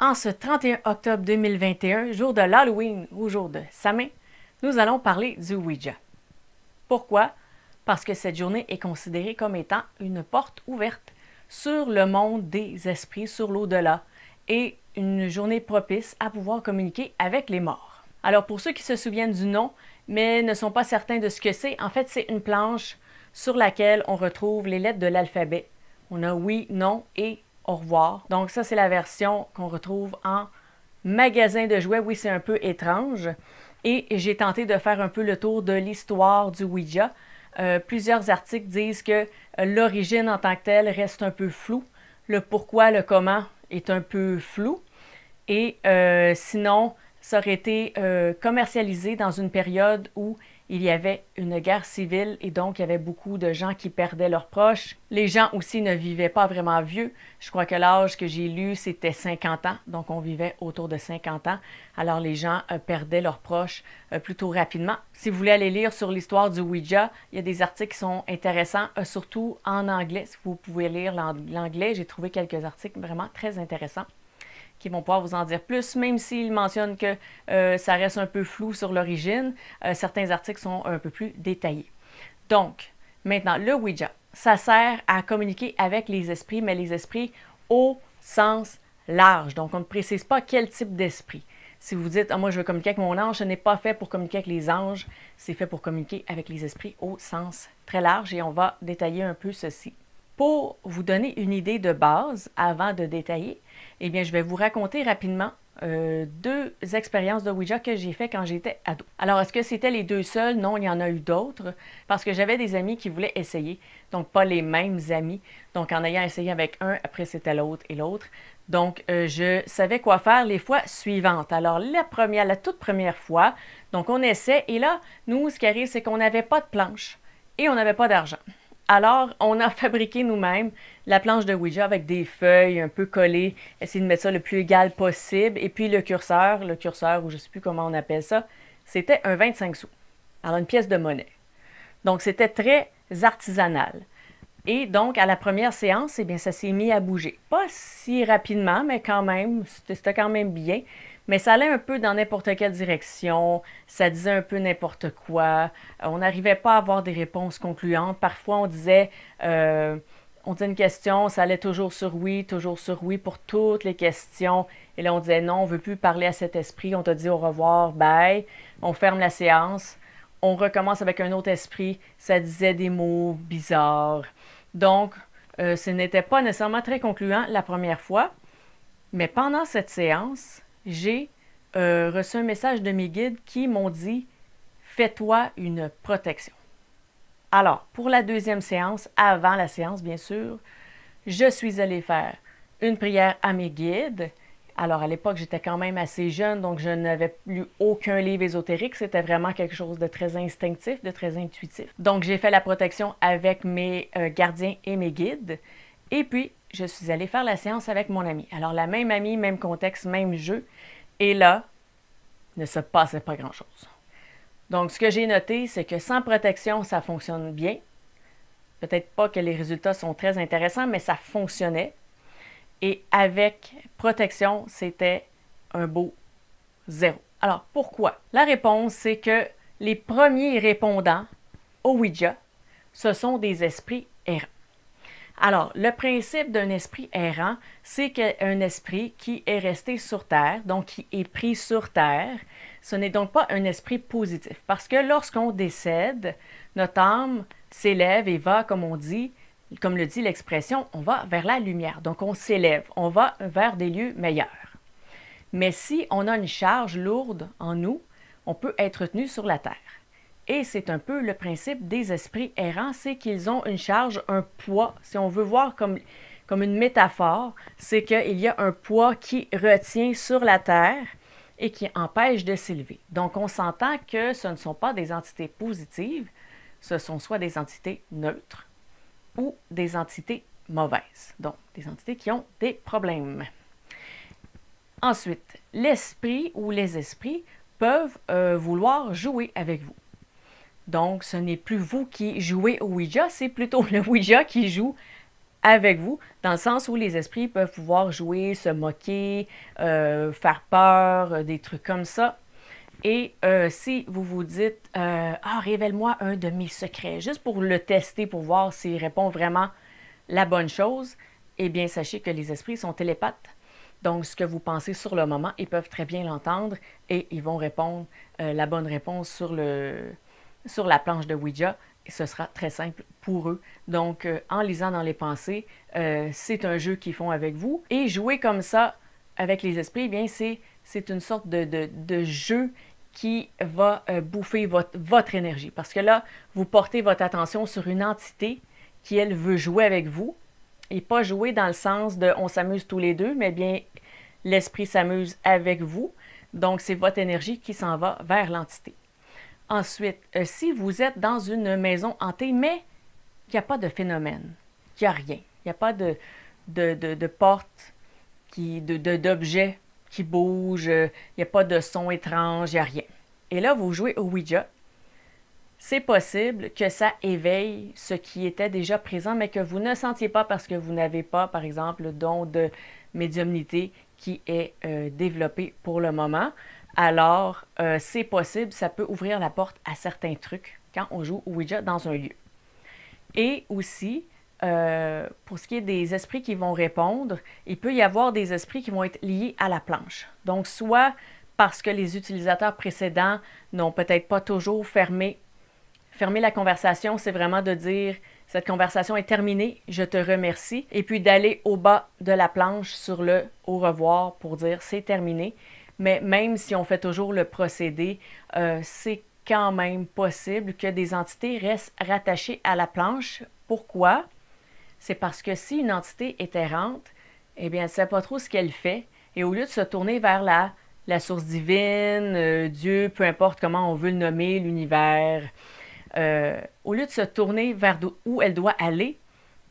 En ce 31 octobre 2021, jour de l'Halloween ou jour de Samhain, nous allons parler du Ouija. Pourquoi? Parce que cette journée est considérée comme étant une porte ouverte sur le monde des esprits, sur l'au-delà, et une journée propice à pouvoir communiquer avec les morts. Alors pour ceux qui se souviennent du nom, mais ne sont pas certains de ce que c'est, en fait c'est une planche sur laquelle on retrouve les lettres de l'alphabet. On a oui, non et au revoir. Donc ça, c'est la version qu'on retrouve en magasin de jouets. Oui, c'est un peu étrange. Et j'ai tenté de faire un peu le tour de l'histoire du Ouija. Plusieurs articles disent que l'origine en tant que telle reste un peu floue. Le pourquoi, le comment est un peu flou. Et sinon, ça aurait été commercialisé dans une période où il y avait une guerre civile et donc il y avait beaucoup de gens qui perdaient leurs proches. Les gens aussi ne vivaient pas vraiment vieux. Je crois que l'âge que j'ai lu, c'était 50 ans, donc on vivait autour de 50 ans. Alors les gens perdaient leurs proches plutôt rapidement. Si vous voulez aller lire sur l'histoire du Ouija, il y a des articles qui sont intéressants, surtout en anglais. Si vous pouvez lire l'anglais, j'ai trouvé quelques articles vraiment très intéressants qui vont pouvoir vous en dire plus, même s'ils mentionnent que ça reste un peu flou sur l'origine. Certains articles sont un peu plus détaillés. Donc, maintenant, le Ouija, ça sert à communiquer avec les esprits, mais les esprits au sens large. Donc, on ne précise pas quel type d'esprit. Si vous dites « Ah, moi, je veux communiquer avec mon ange », ce n'est pas fait pour communiquer avec les anges, c'est fait pour communiquer avec les esprits au sens très large et on va détailler un peu ceci. Pour vous donner une idée de base, avant de détailler, eh bien, je vais vous raconter rapidement deux expériences de Ouija que j'ai fait quand j'étais ado. Alors, est-ce que c'était les deux seuls? Non, il y en a eu d'autres, parce que j'avais des amis qui voulaient essayer, donc pas les mêmes amis. Donc, en ayant essayé avec un, après c'était l'autre et l'autre. Donc, je savais quoi faire les fois suivantes. Alors, la toute première fois, donc on essaie, et là, nous, ce qui arrive, c'est qu'on n'avait pas de planche et on n'avait pas d'argent. Alors, on a fabriqué nous-mêmes la planche de Ouija avec des feuilles un peu collées, essayer de mettre ça le plus égal possible. Et puis le curseur, ou je ne sais plus comment on appelle ça, c'était un 25 sous. Alors, une pièce de monnaie. Donc, c'était très artisanal. Et donc, à la première séance, eh bien, ça s'est mis à bouger. Pas si rapidement, mais quand même, c'était quand même bien. Mais ça allait un peu dans n'importe quelle direction, ça disait un peu n'importe quoi. On n'arrivait pas à avoir des réponses concluantes. Parfois, on disait une question, ça allait toujours sur oui pour toutes les questions. Et là, on disait non, on ne veut plus parler à cet esprit, on t'a dit au revoir, bye. On ferme la séance, on recommence avec un autre esprit, ça disait des mots bizarres. Donc, ce n'était pas nécessairement très concluant la première fois, mais pendant cette séance, j'ai reçu un message de mes guides qui m'ont dit « Fais-toi une protection ». Alors, pour la deuxième séance, avant la séance, bien sûr, je suis allée faire une prière à mes guides. Alors, à l'époque, j'étais quand même assez jeune, donc je n'avais lu aucun livre ésotérique. C'était vraiment quelque chose de très instinctif, de très intuitif. Donc, j'ai fait la protection avec mes gardiens et mes guides. Et puis, je suis allée faire la séance avec mon ami. Alors, la même amie, même contexte, même jeu. Et là, il ne se passait pas grand-chose. Donc, ce que j'ai noté, c'est que sans protection, ça fonctionne bien. Peut-être pas que les résultats sont très intéressants, mais ça fonctionnait. Et avec protection, c'était un beau 0. Alors, pourquoi? La réponse, c'est que les premiers répondants au Ouija, ce sont des esprits errants. Alors, le principe d'un esprit errant, c'est qu'un esprit qui est resté sur Terre, donc qui est pris sur Terre, ce n'est donc pas un esprit positif. Parce que lorsqu'on décède, notre âme s'élève et va, comme on dit, comme le dit l'expression, on va vers la lumière. Donc, on s'élève, on va vers des lieux meilleurs. Mais si on a une charge lourde en nous, on peut être tenu sur la Terre. Et c'est un peu le principe des esprits errants, c'est qu'ils ont une charge, un poids. Si on veut voir comme une métaphore, c'est qu'il y a un poids qui retient sur la Terre et qui empêche de s'élever. Donc, on s'entend que ce ne sont pas des entités positives, ce sont soit des entités neutres ou des entités mauvaises, donc des entités qui ont des problèmes. Ensuite, l'esprit ou les esprits peuvent vouloir jouer avec vous. Donc, ce n'est plus vous qui jouez au Ouija, c'est plutôt le Ouija qui joue avec vous, dans le sens où les esprits peuvent pouvoir jouer, se moquer, faire peur, des trucs comme ça. Et si vous vous dites « Ah, révèle-moi un de mes secrets », juste pour le tester, pour voir s'il répond vraiment la bonne chose, eh bien, sachez que les esprits sont télépathes. Donc, ce que vous pensez sur le moment, ils peuvent très bien l'entendre et ils vont répondre la bonne réponse sur la planche de Ouija. Et ce sera très simple pour eux. Donc, en lisant dans les pensées, c'est un jeu qu'ils font avec vous. Et jouer comme ça avec les esprits, eh bien, c'est une sorte de jeu qui va bouffer votre énergie. Parce que là, vous portez votre attention sur une entité qui, elle, veut jouer avec vous. Et pas jouer dans le sens de « on s'amuse tous les deux », mais bien l'esprit s'amuse avec vous. Donc, c'est votre énergie qui s'en va vers l'entité. Ensuite, si vous êtes dans une maison hantée, mais qu'il n'y a pas de phénomène, qu'il n'y a rien, il n'y a pas de porte, d'objet qui bouge, il n'y a pas de son étrange, il n'y a rien. Et là, vous jouez au Ouija. C'est possible que ça éveille ce qui était déjà présent, mais que vous ne sentiez pas parce que vous n'avez pas, par exemple, le don de médiumnité qui est développé pour le moment. Alors, c'est possible, ça peut ouvrir la porte à certains trucs quand on joue au Ouija dans un lieu. Et aussi, pour ce qui est des esprits qui vont répondre, il peut y avoir des esprits qui vont être liés à la planche. Donc, soit parce que les utilisateurs précédents n'ont peut-être pas toujours fermé la conversation, c'est vraiment de dire « cette conversation est terminée, je te remercie » et puis d'aller au bas de la planche sur le « au revoir » pour dire « c'est terminé ». Mais même si on fait toujours le procédé, c'est quand même possible que des entités restent rattachées à la planche. Pourquoi? C'est parce que si une entité est errante, eh bien, elle ne sait pas trop ce qu'elle fait. Et au lieu de se tourner vers la source divine, Dieu, peu importe comment on veut le nommer, l'univers, au lieu de se tourner vers où elle doit aller,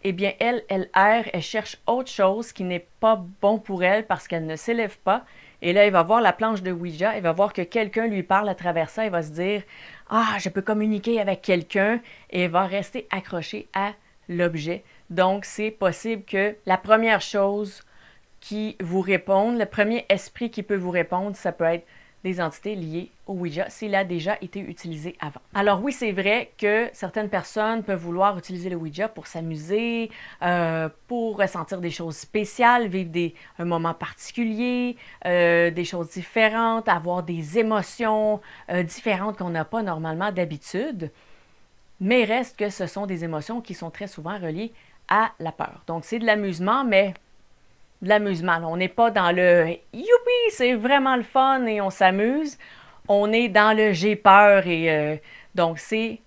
eh bien, elle erre, elle cherche autre chose qui n'est pas bon pour elle parce qu'elle ne s'élève pas. Et là, elle va voir la planche de Ouija, elle va voir que quelqu'un lui parle à travers ça, elle va se dire « Ah, je peux communiquer avec quelqu'un » et elle va rester accrochée à l'objet. Donc, c'est possible que la première chose qui vous réponde, le premier esprit qui peut vous répondre, ça peut être des entités liées au Ouija s'il a déjà été utilisé avant. Alors oui, c'est vrai que certaines personnes peuvent vouloir utiliser le Ouija pour s'amuser, pour ressentir des choses spéciales, vivre un moment particulier, des choses différentes, avoir des émotions différentes qu'on n'a pas normalement d'habitude. Mais il reste que ce sont des émotions qui sont très souvent reliées à la peur. Donc c'est de l'amusement, mais de l'amusement. On n'est pas dans le « youpi, c'est vraiment le fun et on s'amuse ». On est dans le « j'ai peur » et donc c'est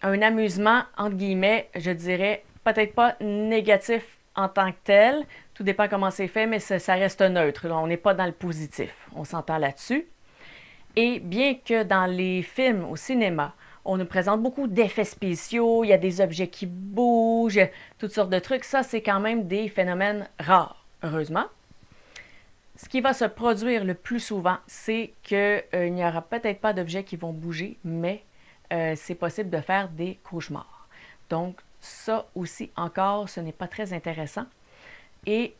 un amusement, entre guillemets, je dirais, peut-être pas négatif en tant que tel. Tout dépend comment c'est fait, mais ça reste neutre. Là, on n'est pas dans le positif. On s'entend là-dessus. Et bien que dans les films au cinéma, on nous présente beaucoup d'effets spéciaux, il y a des objets qui bougent, toutes sortes de trucs, ça c'est quand même des phénomènes rares. Heureusement. Ce qui va se produire le plus souvent, c'est qu'il n'y aura peut-être pas d'objets qui vont bouger, mais c'est possible de faire des cauchemars. Donc, ça aussi, encore, ce n'est pas très intéressant. Et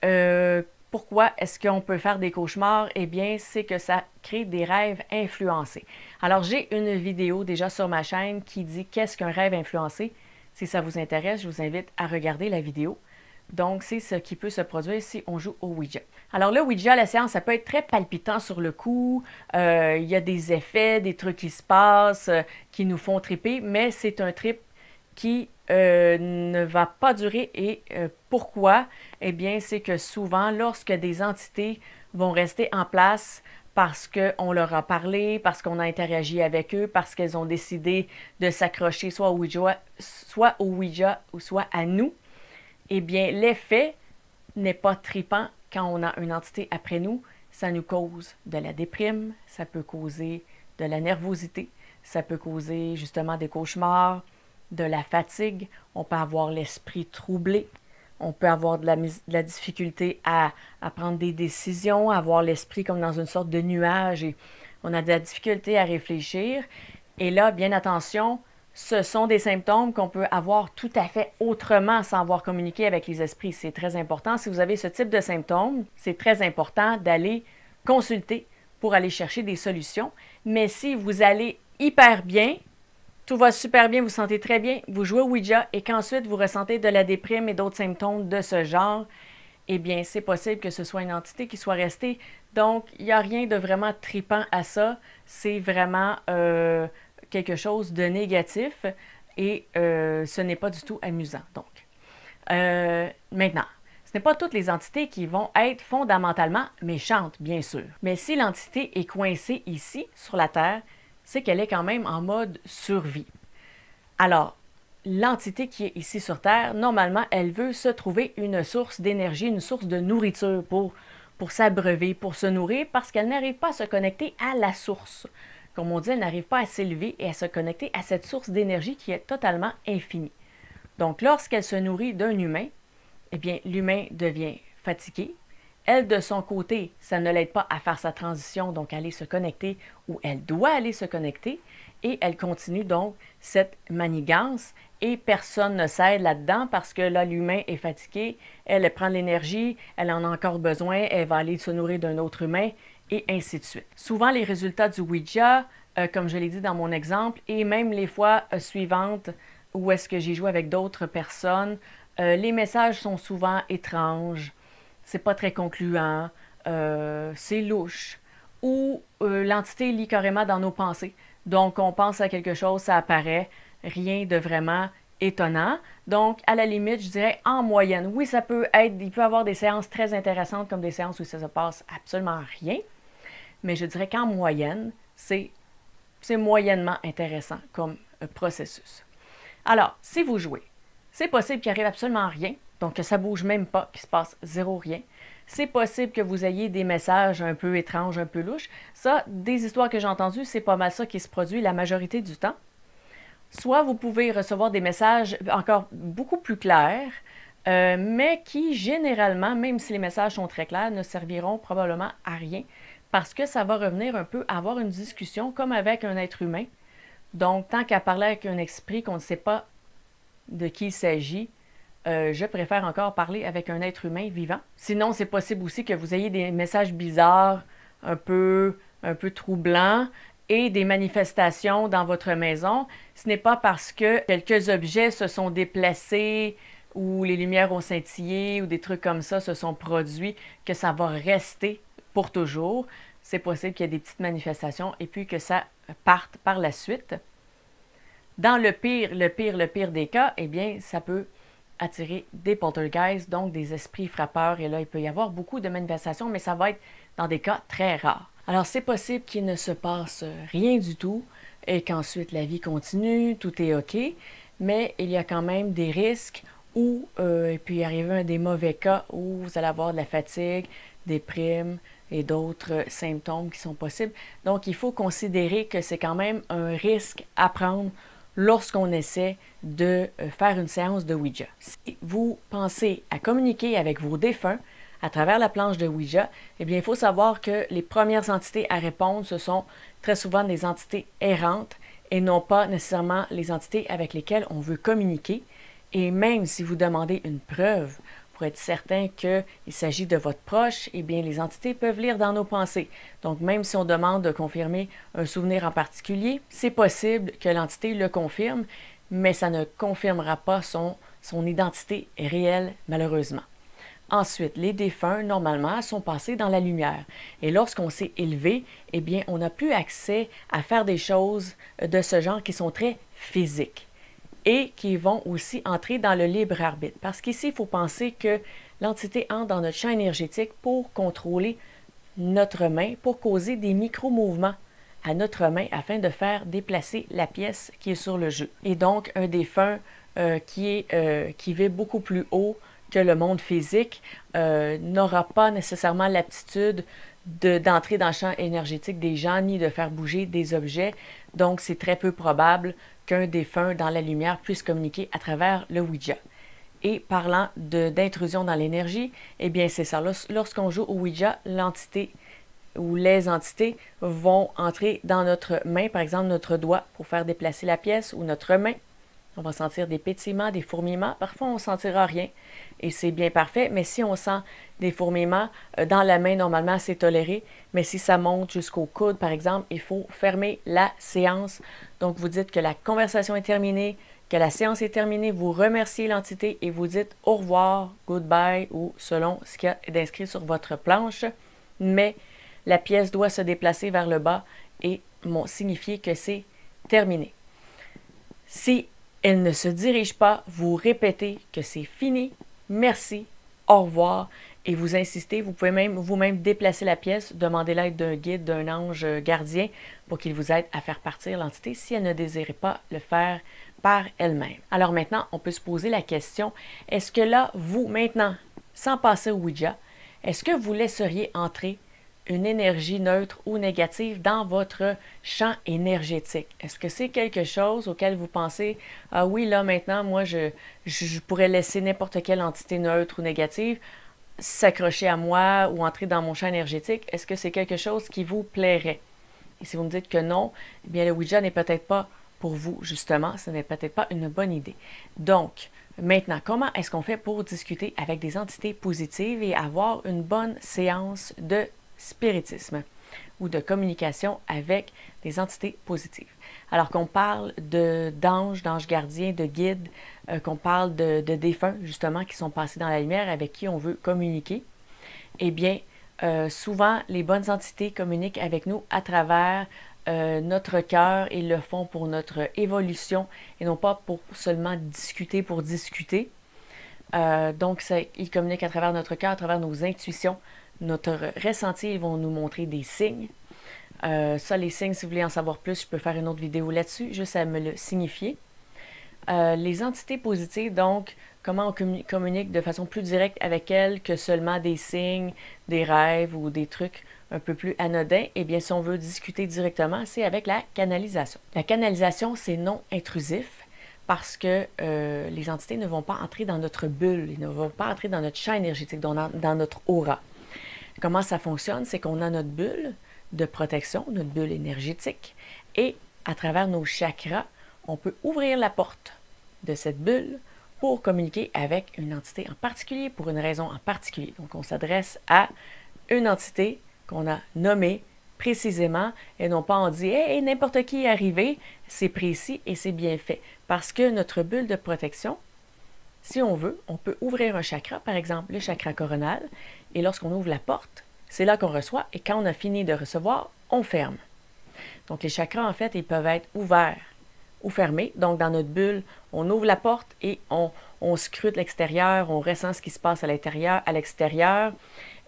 pourquoi est-ce qu'on peut faire des cauchemars? Eh bien, c'est que ça crée des rêves influencés. Alors, j'ai une vidéo déjà sur ma chaîne qui dit « Qu'est-ce qu'un rêve influencé? » Si ça vous intéresse, je vous invite à regarder la vidéo. Donc, c'est ce qui peut se produire si on joue au Ouija. Alors le Ouija, la séance, ça peut être très palpitant sur le coup. Il y a des effets, des trucs qui se passent, qui nous font triper, mais c'est un trip qui ne va pas durer. Et pourquoi? Eh bien, c'est que souvent, lorsque des entités vont rester en place parce qu'on leur a parlé, parce qu'on a interagi avec eux, parce qu'elles ont décidé de s'accrocher soit au Ouija ou soit à nous, eh bien, l'effet n'est pas tripant quand on a une entité après nous. Ça nous cause de la déprime, ça peut causer de la nervosité, ça peut causer justement des cauchemars, de la fatigue. On peut avoir l'esprit troublé, on peut avoir de la difficulté à prendre des décisions, avoir l'esprit comme dans une sorte de nuage et on a de la difficulté à réfléchir. Et là, bien attention, Ce sont des symptômes qu'on peut avoir tout à fait autrement sans avoir communiqué avec les esprits. C'est très important. Si vous avez ce type de symptômes, c'est très important d'aller consulter pour aller chercher des solutions. Mais si vous allez hyper bien, tout va super bien, vous vous sentez très bien, vous jouez au Ouija et qu'ensuite vous ressentez de la déprime et d'autres symptômes de ce genre, eh bien, c'est possible que ce soit une entité qui soit restée. Donc, il n'y a rien de vraiment tripant à ça. C'est vraiment quelque chose de négatif et ce n'est pas du tout amusant. Donc, maintenant, ce n'est pas toutes les entités qui vont être fondamentalement méchantes, bien sûr. Mais si l'entité est coincée ici, sur la Terre, c'est qu'elle est quand même en mode survie. Alors, l'entité qui est ici sur Terre, normalement, elle veut se trouver une source d'énergie, une source de nourriture pour s'abreuver, pour se nourrir, parce qu'elle n'arrive pas à se connecter à la source. Comme on dit, elle n'arrive pas à s'élever et à se connecter à cette source d'énergie qui est totalement infinie. Donc, lorsqu'elle se nourrit d'un humain, eh bien, l'humain devient fatigué. Elle, de son côté, ça ne l'aide pas à faire sa transition, donc aller se connecter où elle doit aller se connecter. Et elle continue donc cette manigance et personne ne s'aide là-dedans parce que là, l'humain est fatigué, elle prend de l'énergie, elle en a encore besoin, elle va aller se nourrir d'un autre humain et ainsi de suite. Souvent, les résultats du Ouija, comme je l'ai dit dans mon exemple, et même les fois suivantes où est-ce que j'ai joué avec d'autres personnes, les messages sont souvent étranges, c'est pas très concluant, c'est louche, ou l'entité lit carrément dans nos pensées. Donc, on pense à quelque chose, ça apparaît, rien de vraiment étonnant. Donc, à la limite, je dirais en moyenne. Oui, ça peut être, il peut y avoir des séances très intéressantes comme des séances où ça se passe absolument rien, mais je dirais qu'en moyenne, c'est moyennement intéressant comme processus. Alors, si vous jouez, c'est possible qu'il arrive absolument rien, donc que ça bouge même pas, qu'il se passe zéro rien. C'est possible que vous ayez des messages un peu étranges, un peu louches. Ça, des histoires que j'ai entendues, c'est pas mal ça qui se produit la majorité du temps. Soit vous pouvez recevoir des messages encore beaucoup plus clairs, mais qui généralement, même si les messages sont très clairs, ne serviront probablement à rien parce que ça va revenir un peu à avoir une discussion comme avec un être humain. Donc, tant qu'à parler avec un esprit qu'on ne sait pas de qui il s'agit, je préfère encore parler avec un être humain vivant. Sinon, c'est possible aussi que vous ayez des messages bizarres, un peu troublants, et des manifestations dans votre maison. Ce n'est pas parce que quelques objets se sont déplacés ou les lumières ont scintillé ou des trucs comme ça se sont produits que ça va rester pour toujours. C'est possible qu'il y ait des petites manifestations et puis que ça parte par la suite. Dans le pire des cas, eh bien, ça peut attirer des poltergeists, donc des esprits frappeurs. Et là, il peut y avoir beaucoup de manifestations, mais ça va être dans des cas très rares. Alors, c'est possible qu'il ne se passe rien du tout et qu'ensuite la vie continue, tout est OK, mais il y a quand même des risques où il peut y arriver des mauvais cas où vous allez avoir de la fatigue, des déprime et d'autres symptômes qui sont possibles. Donc, il faut considérer que c'est quand même un risque à prendre lorsqu'on essaie de faire une séance de Ouija. Si vous pensez à communiquer avec vos défunts à travers la planche de Ouija, eh bien, il faut savoir que les premières entités à répondre, ce sont très souvent des entités errantes et non pas nécessairement les entités avec lesquelles on veut communiquer. Et même si vous demandez une preuve pour être certain qu'il s'agit de votre proche, eh bien, les entités peuvent lire dans nos pensées. Donc, même si on demande de confirmer un souvenir en particulier, c'est possible que l'entité le confirme, mais ça ne confirmera pas son identité réelle, malheureusement. Ensuite, les défunts, normalement, sont passés dans la lumière. Et lorsqu'on s'est élevé, eh bien, on n'a plus accès à faire des choses de ce genre qui sont très physiques et qui vont aussi entrer dans le libre arbitre. Parce qu'ici, il faut penser que l'entité entre dans notre champ énergétique pour contrôler notre main, pour causer des micro-mouvements à notre main afin de faire déplacer la pièce qui est sur le jeu. Et donc, un défunt qui vit beaucoup plus haut que le monde physique n'aura pas nécessairement l'aptitude d'entrer dans le champ énergétique des gens ni de faire bouger des objets. Donc, c'est très peu probable qu'un défunt dans la lumière puisse communiquer à travers le Ouija. Et parlant d'intrusion dans l'énergie, eh bien, c'est ça. Lorsqu'on joue au Ouija, l'entité ou les entités vont entrer dans notre main, par exemple notre doigt pour faire déplacer la pièce ou notre main. On va sentir des pétillements, des fourmillements. Parfois, on ne sentira rien et c'est bien parfait. Mais si on sent des fourmillements dans la main, normalement, c'est toléré. Mais si ça monte jusqu'au coude, par exemple, il faut fermer la séance. Donc, vous dites que la conversation est terminée, que la séance est terminée, vous remerciez l'entité et vous dites au revoir, goodbye ou selon ce qu'il y a d'inscrit sur votre planche. Mais la pièce doit se déplacer vers le bas et signifier que c'est terminé. Si elle ne se dirige pas, vous répétez que c'est fini, merci, au revoir, et vous insistez, vous pouvez même vous-même déplacer la pièce, demander l'aide d'un guide, d'un ange gardien pour qu'il vous aide à faire partir l'entité si elle ne désirait pas le faire par elle-même. Alors maintenant, on peut se poser la question, est-ce que là, vous, maintenant, sans passer au Ouija, est-ce que vous laisseriez entrer une énergie neutre ou négative dans votre champ énergétique? Est-ce que c'est quelque chose auquel vous pensez, ah oui, là maintenant, moi, je pourrais laisser n'importe quelle entité neutre ou négative s'accrocher à moi ou entrer dans mon champ énergétique? Est-ce que c'est quelque chose qui vous plairait? Et si vous me dites que non, eh bien le Ouija n'est peut-être pas pour vous, justement, ce n'est peut-être pas une bonne idée. Donc, maintenant, comment est-ce qu'on fait pour discuter avec des entités positives et avoir une bonne séance de spiritisme ou de communication avec des entités positives? Alors qu'on parle d'anges gardiens, de guides, qu'on parle de défunts, justement, qui sont passés dans la lumière, avec qui on veut communiquer, eh bien, souvent, les bonnes entités communiquent avec nous à travers notre cœur et le font pour notre évolution et non pas pour seulement discuter pour discuter. Donc, ils communiquent à travers notre cœur, à travers nos intuitions, notre ressenti. Ils vont nous montrer des signes. Ça, les signes, si vous voulez en savoir plus, je peux faire une autre vidéo là-dessus, juste à me le signifier. Les entités positives, donc, comment on communique de façon plus directe avec elles que seulement des signes, des rêves ou des trucs un peu plus anodins? Eh bien, si on veut discuter directement, c'est avec la canalisation. La canalisation, c'est non intrusif parce que les entités ne vont pas entrer dans notre bulle, ils ne vont pas entrer dans notre champ énergétique, dans notre aura. Comment ça fonctionne? C'est qu'on a notre bulle de protection, notre bulle énergétique, et à travers nos chakras, on peut ouvrir la porte de cette bulle pour communiquer avec une entité en particulier, pour une raison en particulier. Donc, on s'adresse à une entité qu'on a nommée précisément, et non pas on dit « Hey, n'importe qui est arrivé », c'est précis et c'est bien fait. Parce que notre bulle de protection, si on veut, on peut ouvrir un chakra, par exemple le chakra coronal, et lorsqu'on ouvre la porte, c'est là qu'on reçoit, et quand on a fini de recevoir, on ferme. Donc, les chakras, en fait, ils peuvent être ouverts ou fermés. Donc, dans notre bulle, on ouvre la porte et on scrute l'extérieur, on ressent ce qui se passe à l'intérieur, à l'extérieur,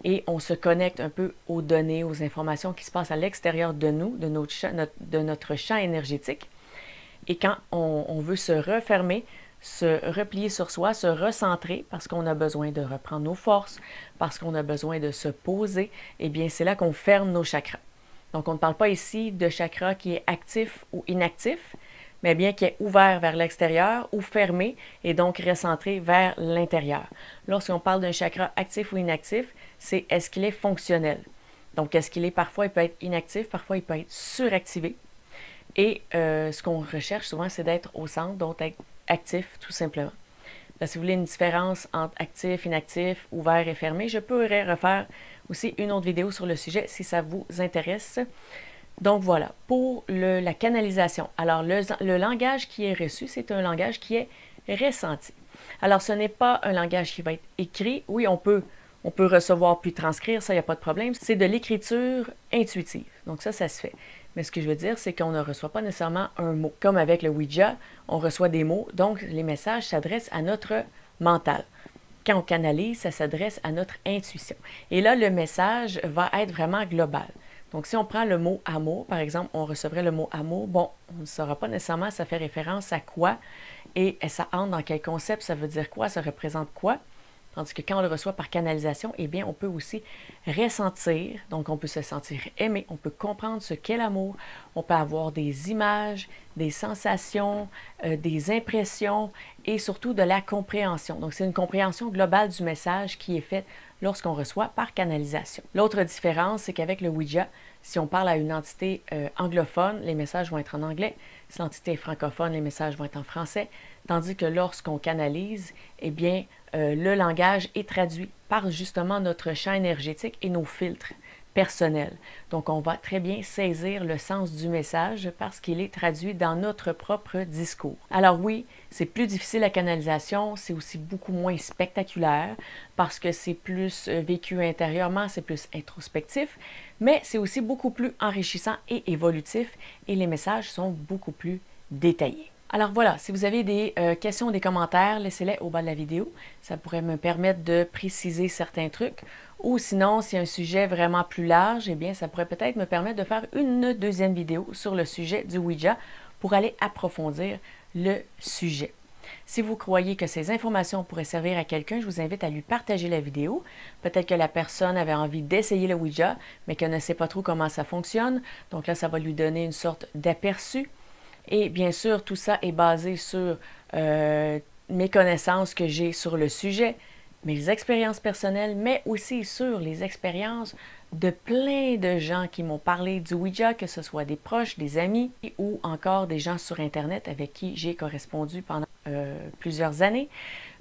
et on se connecte un peu aux données, aux informations qui se passent à l'extérieur de nous, de notre champ énergétique. Et quand on veut se refermer, se replier sur soi, se recentrer parce qu'on a besoin de reprendre nos forces, parce qu'on a besoin de se poser, eh bien, c'est là qu'on ferme nos chakras. Donc, on ne parle pas ici de chakra qui est actif ou inactif, mais bien qui est ouvert vers l'extérieur ou fermé et donc recentré vers l'intérieur. Lorsqu'on parle d'un chakra actif ou inactif, c'est est-ce qu'il est fonctionnel? Donc, est-ce qu'il est parfois, il peut être inactif, parfois il peut être suractivé. Et ce qu'on recherche souvent, c'est d'être au centre, donc être actif tout simplement. Là, si vous voulez une différence entre actif, inactif, ouvert et fermé, je pourrais refaire aussi une autre vidéo sur le sujet si ça vous intéresse. Donc voilà, pour la canalisation. Alors, le langage qui est reçu, c'est un langage qui est ressenti. Alors, ce n'est pas un langage qui va être écrit. Oui, on peut recevoir puis transcrire, ça, il n'y a pas de problème. C'est de l'écriture intuitive. Donc ça se fait. Mais ce que je veux dire, c'est qu'on ne reçoit pas nécessairement un mot. Comme avec le Ouija, on reçoit des mots, donc les messages s'adressent à notre mental. Quand on canalise, ça s'adresse à notre intuition. Et là, le message va être vraiment global. Donc, si on prend le mot amour, par exemple, on recevrait le mot amour, bon, on ne saura pas nécessairement ça fait référence à quoi et ça entre dans quel concept, ça veut dire quoi, ça représente quoi. Tandis que quand on le reçoit par canalisation, eh bien, on peut aussi ressentir, donc on peut se sentir aimé, on peut comprendre ce qu'est l'amour, on peut avoir des images, des sensations, des impressions et surtout de la compréhension. Donc, c'est une compréhension globale du message qui est faite lorsqu'on reçoit par canalisation. L'autre différence, c'est qu'avec le Ouija, si on parle à une entité anglophone, les messages vont être en anglais. Si l'entité est francophone, les messages vont être en français. Tandis que lorsqu'on canalise, eh bien, le langage est traduit par justement notre champ énergétique et nos filtres personnels. Donc, on va très bien saisir le sens du message parce qu'il est traduit dans notre propre discours. Alors oui, c'est plus difficile la canalisation, c'est aussi beaucoup moins spectaculaire parce que c'est plus vécu intérieurement, c'est plus introspectif, mais c'est aussi beaucoup plus enrichissant et évolutif et les messages sont beaucoup plus détaillés. Alors voilà, si vous avez des questions ou des commentaires, laissez-les au bas de la vidéo. Ça pourrait me permettre de préciser certains trucs. Ou sinon, si un sujet vraiment plus large, eh bien, ça pourrait peut-être me permettre de faire une deuxième vidéo sur le sujet du Ouija pour aller approfondir le sujet. Si vous croyez que ces informations pourraient servir à quelqu'un, je vous invite à lui partager la vidéo. Peut-être que la personne avait envie d'essayer le Ouija, mais qu'elle ne sait pas trop comment ça fonctionne. Donc là, ça va lui donner une sorte d'aperçu. Et bien sûr, tout ça est basé sur mes connaissances que j'ai sur le sujet, mes expériences personnelles, mais aussi sur les expériences de plein de gens qui m'ont parlé du Ouija, que ce soit des proches, des amis ou encore des gens sur Internet avec qui j'ai correspondu pendant plusieurs années.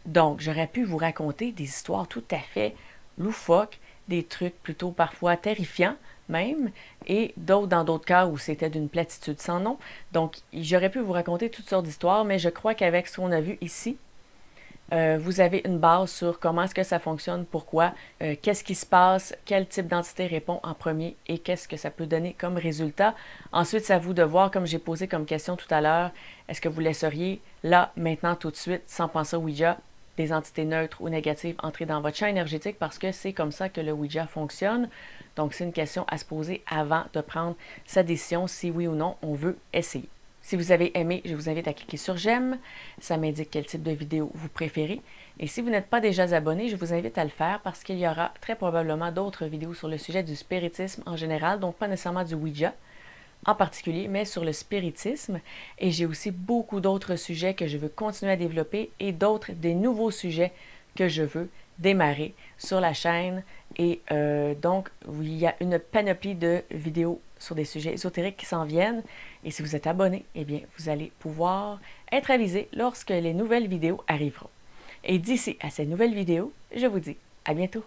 Donc, j'aurais pu vous raconter des histoires tout à fait loufoques, des trucs plutôt parfois terrifiants même, et d'autres dans d'autres cas où c'était d'une platitude sans nom. Donc, j'aurais pu vous raconter toutes sortes d'histoires, mais je crois qu'avec ce qu'on a vu ici, vous avez une base sur comment est-ce que ça fonctionne, pourquoi, qu'est-ce qui se passe, quel type d'entité répond en premier et qu'est-ce que ça peut donner comme résultat. Ensuite, c'est à vous de voir, comme j'ai posé comme question tout à l'heure, est-ce que vous laisseriez là, maintenant, tout de suite, sans penser au Ouija, des entités neutres ou négatives entrer dans votre champ énergétique parce que c'est comme ça que le Ouija fonctionne. Donc, c'est une question à se poser avant de prendre sa décision si oui ou non on veut essayer. Si vous avez aimé, je vous invite à cliquer sur j'aime. Ça m'indique quel type de vidéo vous préférez. Et si vous n'êtes pas déjà abonné, je vous invite à le faire parce qu'il y aura très probablement d'autres vidéos sur le sujet du spiritisme en général, donc pas nécessairement du Ouija en particulier, mais sur le spiritisme. Et j'ai aussi beaucoup d'autres sujets que je veux continuer à développer et d'autres, des nouveaux sujets que je veux démarrer sur la chaîne. Et donc, il y a une panoplie de vidéos sur des sujets ésotériques qui s'en viennent. Et si vous êtes abonné, eh bien, vous allez pouvoir être avisé lorsque les nouvelles vidéos arriveront. Et d'ici à ces nouvelles vidéos, je vous dis à bientôt.